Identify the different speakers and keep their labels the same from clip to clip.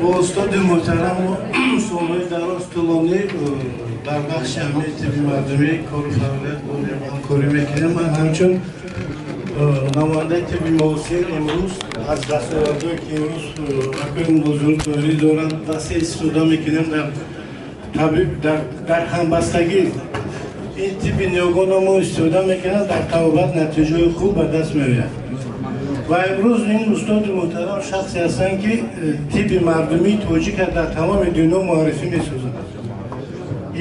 Speaker 1: با استاد محترم و سالهای دراز طولانی در بخش همه طبی مردمی کار و فعالیت همکاری میکنیم. من همچون نماینده طبی معاصر امروز از دستاوردهایی که امروز اکبرین بزرگواری دارند وسیع استفاده میکنیم در همبستگی این طبی نیاگان ما استفاده میکنیم، در توابط نتیجه خوب به دست میآید. و امروز این استاد محترم شخصی هستند که طب مردمی توجیه که در تمام دنیا معرفی می‌سازند.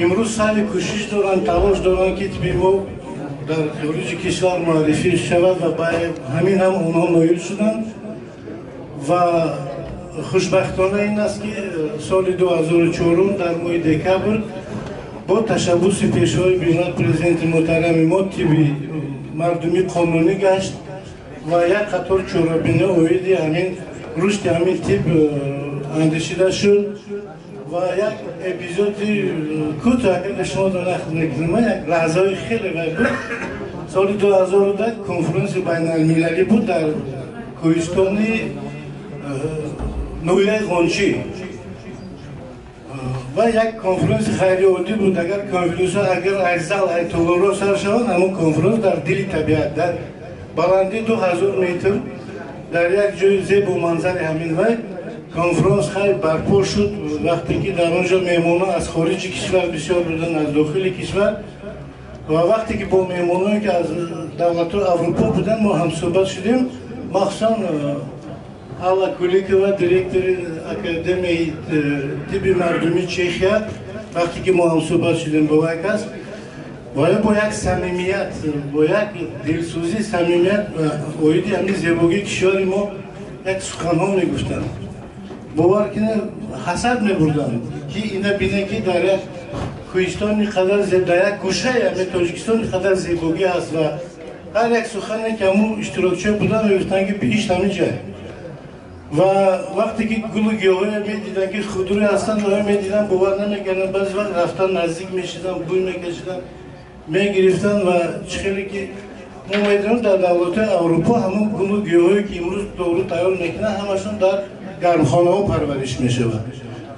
Speaker 1: امروز سعی کوشش دارند، تلاش دارند که طب ما در خارج کشور معرفی شود و به همین هم اونها نایل شدند. و خوشبختانه این است که سال 2004 در ماه دکبر با تشبث پیشوای بیانات پرزیدنت محترم ما طب مردمی قانونی گشت و یک قطار چورابینه اویدی همین رشد همین طب اندیشیده شد و یک اپیزود کوتاه که شما نقد نکنم یک لحظه خیلی بود. سال 2010 کنفرانس بین المللی بود در کوهستان نویه قنچی و یک کنفرانس خیلی عادی بود. اگر کنفرانس اگر ارزال ایتولورو سر شود اما کنفرانس در دل طبیعت در بلندی 2000 متر در یک جای زیب و منظر همین وقت کنفرانس خیلی برپا شد. وقتی که در آنجا مهمانان از خارج کشور بسیار بودن، از داخل کشور و وقتی که با مهمانانی که از دولت اروپا بودن ما هم صحبت شدیم، مخصوصا آلا کولیک و دیرکتور اکادمی طب مردمی چخیا وقتی که ما هم صحبت شدیم با یک است با یک صمیمیت، با یک دلسوزی صمیمیت و اویدی همین زیبایی کشور ما یک سخنها میگفتند. باور کنه حسد میبردند که اینا بینه که در یک کوهستان قدر در یک گوشه همین تاجیکستان قدر زیبایی است و هر یک سخنی که همون اشتراکچی بودن میگفتند که پیش همین جای و وقتی که گل و گیاهی میدیدن که خودروی هستند و میدیدن باور نمیکردن. بعضی وقت رفتن نزدیک میشدن، بوی میکشیدن میگرفتن و خیلی که ما میدونیم در دولت اروپا همون گل و گیاهی که امروز دورو تیار میکنن همشون در گرمخانه ها پرورش میشود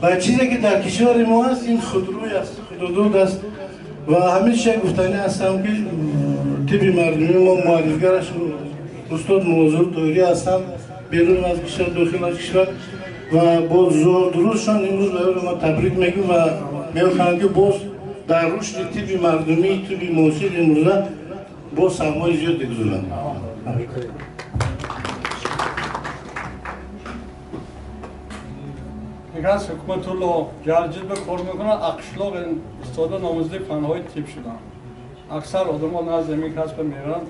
Speaker 1: و چیزی که در کشور ما هست این خودروی است، خودرو است و همیشه گفتنی هستم که طب مردمی ما معرفیگرش استاد موضوع دوری هستم بیرون از کشور داخل از کشور و با زور درستشان امروز به ما تبریک میگیم و میخواهم که باز در رشد طب مردمی طب معاصر امروزه با سرمایه زیاد بگذارند.
Speaker 2: دیگه از حکومت الله جلجید به کار میکنن اقشلاق استاد نامزده فنهای طب شدن. اکثر آدم ها نزد زمین کسب میرن